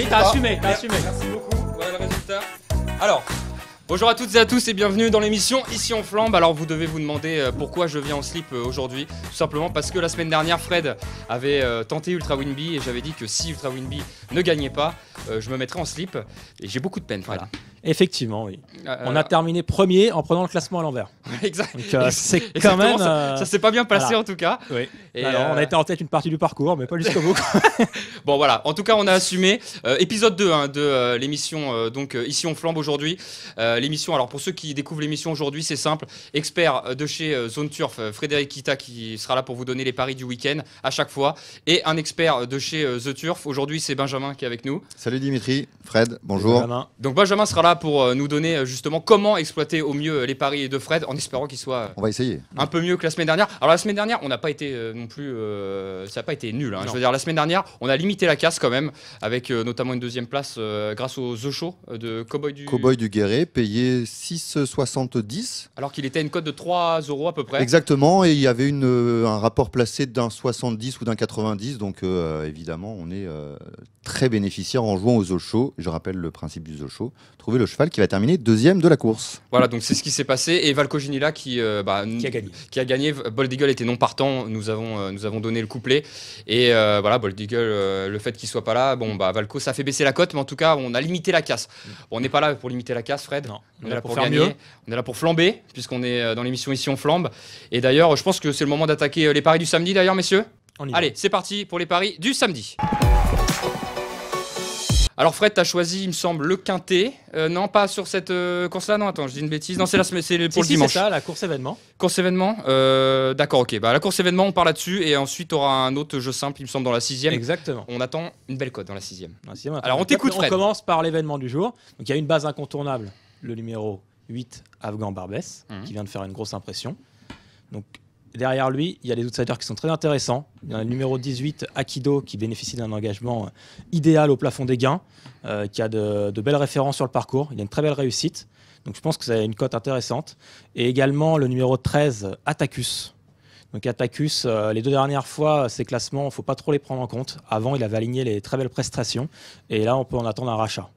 t'as assumé, t'as assumé. Merci beaucoup, voilà le résultat. Alors, bonjour à toutes et à tous et bienvenue dans l'émission Ici on flambe. Alors vous devez vous demander pourquoi je viens en slip aujourd'hui. Tout simplement parce que la semaine dernière Fred avait tenté Ultra Winby et j'avais dit que si Ultra Winby ne gagnait pas, je me mettrais en slip. Et j'ai beaucoup de peine, Fred. Voilà. Effectivement, oui. On a terminé premier en prenant le classement à l'envers. Exact. Donc, c'est quand même. Ça s'est pas bien passé voilà. en tout cas. Oui. Et Alors, on a été en tête une partie du parcours, mais pas jusqu'au bout. Bon voilà, en tout cas on a assumé. Épisode 2 de l'émission donc Ici on flambe aujourd'hui. L'émission, alors pour ceux qui découvrent l'émission aujourd'hui, c'est simple. Expert de chez Zone Turf, Frédéric Kita qui sera là pour vous donner les paris du week-end à chaque fois. Et un expert de chez The Turf. Aujourd'hui c'est Benjamin qui est avec nous. Salut Dimitri, Fred, bonjour. Donc Benjamin sera là pour nous donner justement comment exploiter au mieux les paris de Fred en espérant qu'il soit On va essayer. un peu mieux que la semaine dernière. Alors la semaine dernière on n'a pas été non plus, ça n'a pas été nul. Je veux dire la semaine dernière on a limité la casse quand même avec notamment une deuxième place grâce au The Show de Cowboy du Guéret, payé 6,70. Alors qu'il était à une cote de 3 € à peu près. Exactement, et il y avait un rapport placé d'un 70 ou d'un 90, donc évidemment on est très bénéficiaire en jouant au The Show. Je rappelle le principe du The Show, trouver le cheval qui va terminer deuxième de la course. Voilà, donc c'est ce qui s'est passé, et Valco Ginila qui a gagné. Bold Eagle était non partant, nous avons donné le couplet, et voilà, Bold Eagle, le fait qu'il soit pas là, bon bah Valco ça fait baisser la cote, mais en tout cas on a limité la casse. Bon, on n'est pas là pour limiter la casse, Fred. Non, on est là pour faire gagner, mieux. on est là pour flamber, puisqu'on est dans l'émission Ici on flambe. Et d'ailleurs je pense que c'est le moment d'attaquer les paris du samedi d'ailleurs, messieurs. Allez, c'est parti pour les paris du samedi. Alors Fred, t'as choisi, il me semble, le quintet. Non, pas sur cette course-là. Non, attends, je dis une bêtise. Non, c'est pour le dimanche. C'est ça, la course événement. Course événement. D'accord, ok. Bah la course événement, on part là-dessus, et ensuite t'auras un autre jeu simple, il me semble, dans la 6e. Exactement. On attend une belle cote dans la 6e. Alors on t'écoute, Fred. On commence par l'événement du jour. Donc il y a une base incontournable, le numéro 8, Afghan Barbès, qui vient de faire une grosse impression. Donc derrière lui, il y a des outsiders qui sont très intéressants. Il y a le numéro 18, Akido, qui bénéficie d'un engagement idéal au plafond des gains, qui a de belles références sur le parcours. Il y a une très belle réussite. Donc je pense que ça a une cote intéressante. Et également le numéro 13, Attacus. Donc Attacus, les deux dernières fois, ces classements, il ne faut pas trop les prendre en compte. Avant, il avait aligné les très belles prestations. Et là, on peut en attendre un rachat.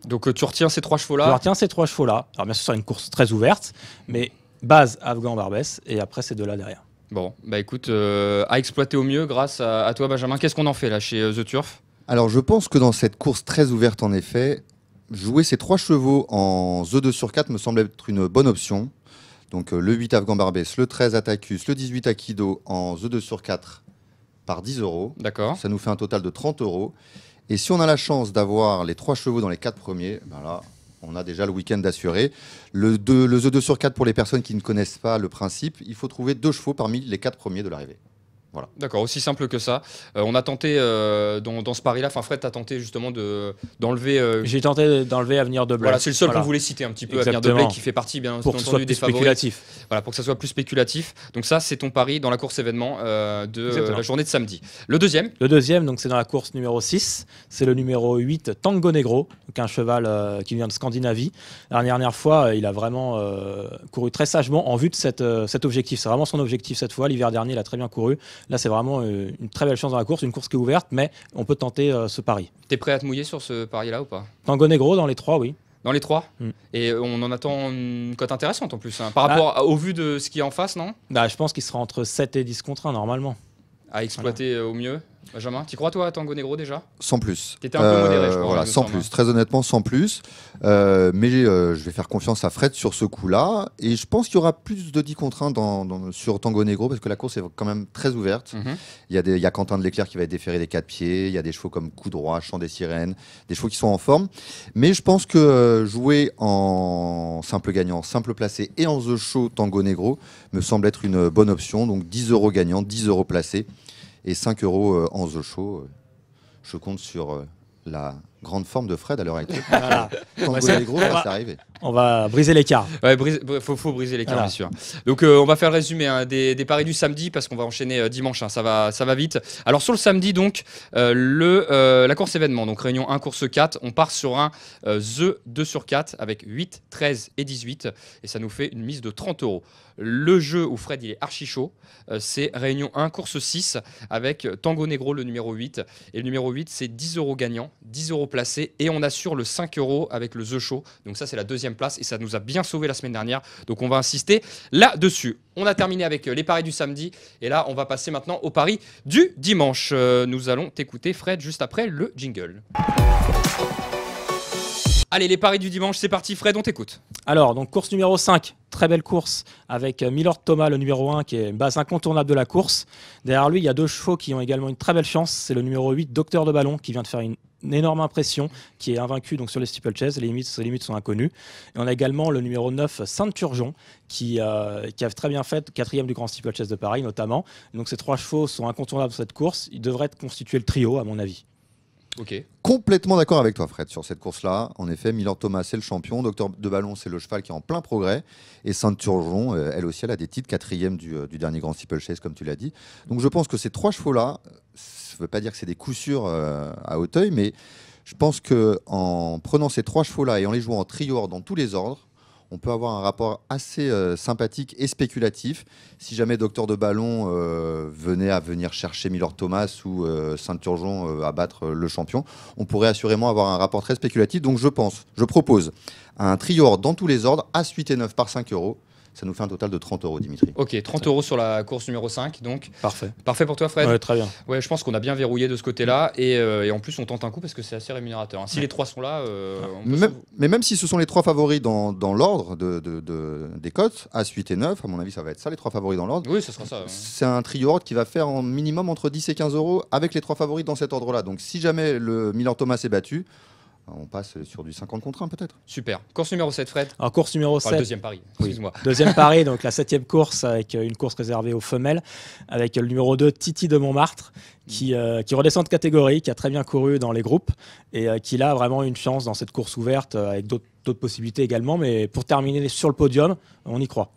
Donc tu retiens ces trois chevaux-là. Je retiens ces trois chevaux-là. Alors bien sûr, c'est une course très ouverte, mais base Afghan Barbès, et après c'est de là derrière. Bon, bah écoute, à exploiter au mieux grâce à toi, Benjamin. Qu'est-ce qu'on en fait là chez The Turf? Alors je pense que dans cette course très ouverte en effet, jouer ces trois chevaux en The 2 sur 4 me semble être une bonne option. Donc le 8 Afghan Barbès, le 13 Attacus, le 18 Akido en The 2 sur 4 par 10 €. D'accord. Ça nous fait un total de 30 €. Et si on a la chance d'avoir les trois chevaux dans les 4 premiers, ben là, on a déjà le week-end assuré. Le The 2 sur 4 pour les personnes qui ne connaissent pas le principe, il faut trouver 2 chevaux parmi les 4 premiers de l'arrivée. Voilà. D'accord, aussi simple que ça. On a tenté dans ce pari-là, enfin Fred, tu as tenté justement d'enlever. J'ai tenté d'enlever Avenir de Blé. Voilà, c'est le seul qu'on voulait citer un petit peu, Avenir de Blé, qui fait partie bien pour entendu des favoris. Spéculatif. Voilà, pour que ça soit plus spéculatif. Donc ça, c'est ton pari dans la course événement de la journée de samedi. Le deuxième, donc c'est dans la course numéro 6. C'est le numéro 8, Tango Negro, donc un cheval qui vient de Scandinavie. La dernière fois, il a vraiment couru très sagement en vue de cet objectif. C'est vraiment son objectif cette fois. L'hiver dernier, il a très bien couru. Là, c'est vraiment une très belle chance dans la course, une course qui est ouverte, mais on peut tenter ce pari. T'es prêt à te mouiller sur ce pari-là ou pas? Tango Negro dans les 3, oui. Dans les 3 Et on en attend une cote intéressante en plus, hein, par rapport au vu de ce qui est en face, non? Je pense qu'il sera entre 7 et 10 contre 1 normalement. À exploiter au mieux. Benjamin, tu crois toi à Tango Negro déjà? Sans plus. T'étais un peu modéré, je crois. Voilà, sans plus. Très honnêtement, sans plus. Mais je vais faire confiance à Fred sur ce coup-là. Et je pense qu'il y aura plus de 10 contre 1 sur Tango Negro parce que la course est quand même très ouverte. Il y a Quentin de l'Éclair qui va être déféré des 4 pieds. Il y a des chevaux comme Coup droit, Chant des Sirènes, des chevaux qui sont en forme. Mais je pense que jouer en simple gagnant, simple placé et en The Show Tango Negro me semble être une bonne option. Donc 10 € gagnant, 10 € placé. Et 5 € en The Show. Je compte sur la grande forme de Fred à l'heure actuelle. Voilà. Tango Negro va s'arriver. On va briser l'écart. Ouais, faut briser l'écart, Voilà. bien sûr. Donc, on va faire le résumé des paris du samedi parce qu'on va enchaîner dimanche. Ça va vite. Alors, sur le samedi, donc, la course événement, donc réunion 1, course 4, on part sur un The 2 sur 4 avec 8, 13 et 18. Et ça nous fait une mise de 30 €. Le jeu où Fred il est archi chaud, c'est réunion 1, course 6 avec Tango Negro, le numéro 8. Et le numéro 8, c'est 10 € gagnant, 10 € placés. Et on assure le 5 € avec le The Show. Donc ça, c'est la deuxième place. Et ça nous a bien sauvé la semaine dernière. Donc on va insister là-dessus. On a terminé avec les paris du samedi. Et là, on va passer maintenant aux paris du dimanche. Nous allons t'écouter, Fred, juste après le jingle. Allez, les paris du dimanche, c'est parti. Fred, on t'écoute. Alors, donc course numéro 5, très belle course avec Milord Thomas, le numéro 1, qui est une base incontournable de la course. Derrière lui, il y a 2 chevaux qui ont également une très belle chance. C'est le numéro 8, Docteur de Ballon, qui vient de faire une énorme impression, qui est invaincu donc, sur les steeplechase. Ses limites sont inconnues. Et on a également le numéro 9, Sainte-Turgeon, qui a très bien fait, 4e du Grand Steeplechase de Paris notamment. Donc ces 3 chevaux sont incontournables dans cette course. Ils devraient constituer le trio, à mon avis. Ok. Complètement d'accord avec toi, Fred, sur cette course-là. En effet, Milord Thomas, c'est le champion. Docteur de Ballon, c'est le cheval qui est en plein progrès. Et Sainte-Turgeon, elle aussi, elle a des titres, 4e du dernier Grand Steeplechase, comme tu l'as dit. Donc je pense que ces 3 chevaux-là, ça ne veut pas dire que c'est des coups sûrs à Auteuil, mais je pense qu'en prenant ces 3 chevaux-là et en les jouant en trio dans tous les ordres, on peut avoir un rapport assez sympathique et spéculatif. Si jamais Docteur de Ballon venait à venir chercher Milord Thomas ou Sainte-Turgeon à battre le champion, on pourrait assurément avoir un rapport très spéculatif. Donc je propose un trio dans tous les ordres, As, 8 et 9 par 5 €. Ça nous fait un total de 30 €, Dimitri. Ok, 30 € sur la course numéro 5. Donc, Parfait. parfait pour toi, Fred. Ouais, très bien. Ouais, je pense qu'on a bien verrouillé de ce côté-là. Et en plus, on tente un coup parce que c'est assez rémunérateur. Si les 3 sont là, on peut Mais même si ce sont les 3 favoris dans l'ordre des cotes, As, 8 et 9, à mon avis, ça va être ça, les 3 favoris dans l'ordre. Oui, ce sera ça. C'est un trio ordre qui va faire en minimum entre 10 et 15 € avec les 3 favoris dans cet ordre-là. Donc si jamais le Milord Thomas est battu, on passe sur du 50 contre 1 peut-être. Super. Course numéro 7, Fred. Alors course numéro Enfin, 7. le deuxième pari. Excuse-moi. Deuxième pari, donc la 7e course avec une course réservée aux femelles, avec le numéro 2, Titi de Montmartre, qui redescend de catégorie, qui a très bien couru dans les groupes et qui a vraiment une chance dans cette course ouverte avec d'autres possibilités également. Mais pour terminer sur le podium, on y croit.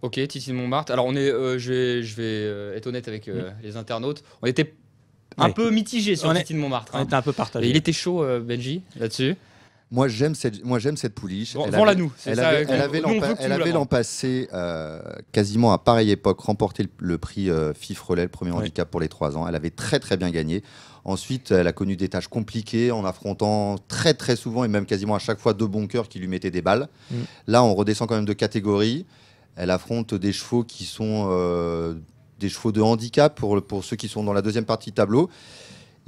Ok, Titi de Montmartre. Alors, je vais être honnête avec les internautes. On était un peu mitigé sur Titi de Montmartre. On était un peu partagé. Et il était chaud, Benji, là-dessus. Moi j'aime cette pouliche. Bon, vends-la nous. Elle avait l'an passé, quasiment à pareille époque, remporté le prix FIF Relais, le premier handicap pour les 3 ans. Elle avait très très bien gagné. Ensuite, elle a connu des tâches compliquées en affrontant très très souvent et même quasiment à chaque fois 2 bons cœurs qui lui mettaient des balles. Là, on redescend quand même de catégorie. Elle affronte des chevaux qui sont des chevaux de handicap pour ceux qui sont dans la deuxième partie de tableau.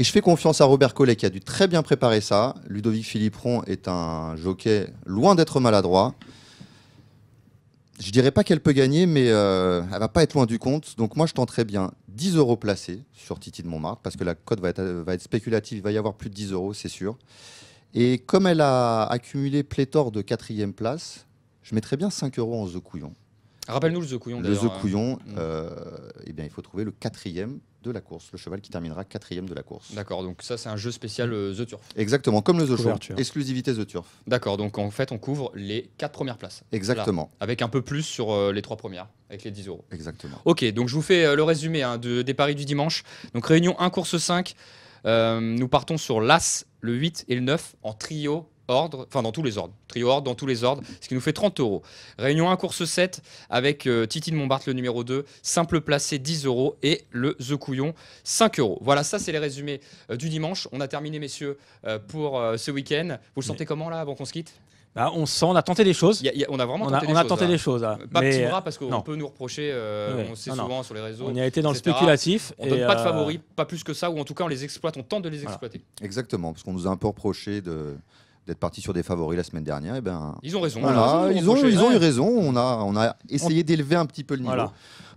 Et je fais confiance à Robert Collet qui a dû très bien préparer ça. Ludovic Philippron est un jockey loin d'être maladroit. Je dirais pas qu'elle peut gagner, mais elle va pas être loin du compte. Donc moi, je tenterais bien 10 € placés sur Titi de Montmartre parce que la cote va être spéculative. Il va y avoir plus de 10 €, c'est sûr. Et comme elle a accumulé pléthore de 4e place, je mettrais bien 5 € en The Couillon. Rappelle-nous le The Couillon. Le The Couillon, eh bien, il faut trouver le 4e de la course, le cheval qui terminera 4e de la course. D'accord, donc ça c'est un jeu spécial The Turf. Exactement, comme le The Show, Couverture. exclusivité The Turf. D'accord, donc en fait on couvre les 4 premières places. Exactement. Là, avec un peu plus sur les 3 premières, avec les 10 €. Exactement. Ok, donc je vous fais le résumé des paris du dimanche. Donc réunion 1, course 5, nous partons sur l'As, le 8 et le 9 en trio. Ordre, enfin dans tous les ordres, trio ordre dans tous les ordres, ce qui nous fait 30 €. Réunion 1, course 7, avec Titi de Montmartre, le numéro 2, simple placé 10 € et le The Couillon 5 €. Voilà, ça c'est les résumés du dimanche. On a terminé, messieurs, pour ce week-end. Vous le sentez comment là, avant qu'on se quitte? Bah, on a tenté des choses. On a vraiment tenté des choses. Là. Pas mais petit bras parce qu'on non. peut nous reprocher, on sait souvent sur les réseaux. On y a été dans le etc. spéculatif. On donne pas de favoris, pas plus que ça, ou en tout cas on les exploite, on tente de les exploiter. Exactement, parce qu'on nous a un peu reproché d'être parti sur des favoris la semaine dernière. Et ben, ils ont raison. Voilà, ils ont eu raison. On a essayé d'élever un petit peu le niveau. Voilà.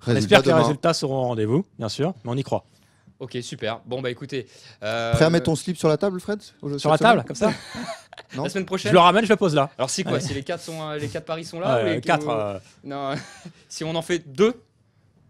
On espère que les résultats seront au rendez-vous, bien sûr, mais on y croit. Ok, super. Bon, bah écoutez. Prêt à mettre ton slip sur la table, Fred? Sur la table, comme ça? Non. La semaine prochaine. Je le ramène, je le pose là. Alors, c'est quoi? Ouais. Si les 4 paris sont là? Ou les 4. Non, si on en fait 2?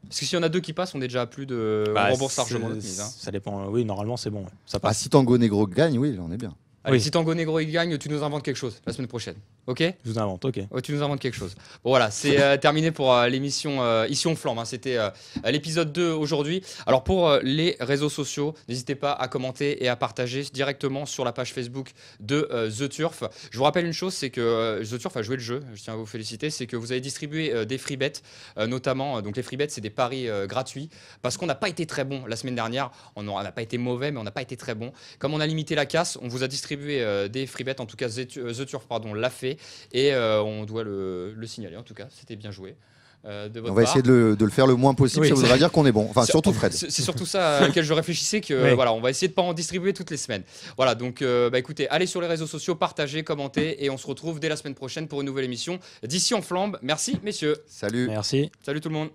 Parce que si on a 2 qui passent, on est déjà à plus de. On rembourse largement notre mise. Ça dépend. Oui, normalement, c'est bon. Ça Ah, passe. si Tango Negro gagne, oui, on est bien. Allez, Oui. si Tango Negro il gagne, tu nous inventes quelque chose la semaine prochaine. Ok. Je vous invente, ok. Oh, tu nous inventes quelque chose. Bon voilà, c'est terminé pour l'émission Ici on flambe. Hein. C'était l'épisode 2 aujourd'hui. Alors pour les réseaux sociaux, n'hésitez pas à commenter et à partager directement sur la page Facebook de The Turf. Je vous rappelle une chose, c'est que The Turf a joué le jeu, je tiens à vous féliciter, c'est que vous avez distribué des free bets, notamment, donc les free bets c'est des paris gratuits, parce qu'on n'a pas été très bon la semaine dernière, on n'a pas été mauvais, mais on n'a pas été très bon. Comme on a limité la casse, on vous a distribué des free bets, en tout cas The Turf l'a fait. Et on doit le signaler, en tout cas, c'était bien joué. De votre on va essayer de le faire le moins possible, Oui, ça voudra dire qu'on est bon. Enfin, surtout Fred. C'est surtout ça à laquelle je réfléchissais, que Oui. voilà, on va essayer de ne pas en distribuer toutes les semaines. Voilà, donc écoutez, allez sur les réseaux sociaux, partagez, commentez, et on se retrouve dès la semaine prochaine pour une nouvelle émission d'Ici on flambe. Merci messieurs. Salut. Merci. Salut tout le monde.